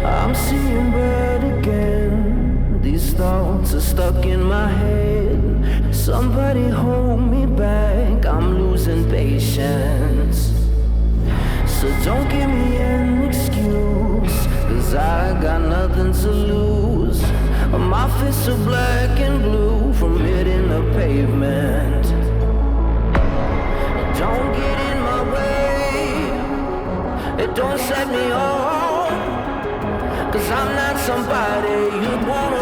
I'm seeing red again. These thoughts are stuck in my head. Somebody hold me back. I'm losing patience. So don't give me an excuse, 'cause I got nothing to lose. My fists are black and blue from hitting the pavement. Don't get in my way. It don't set me off, 'cause I'm not somebody you'd wanna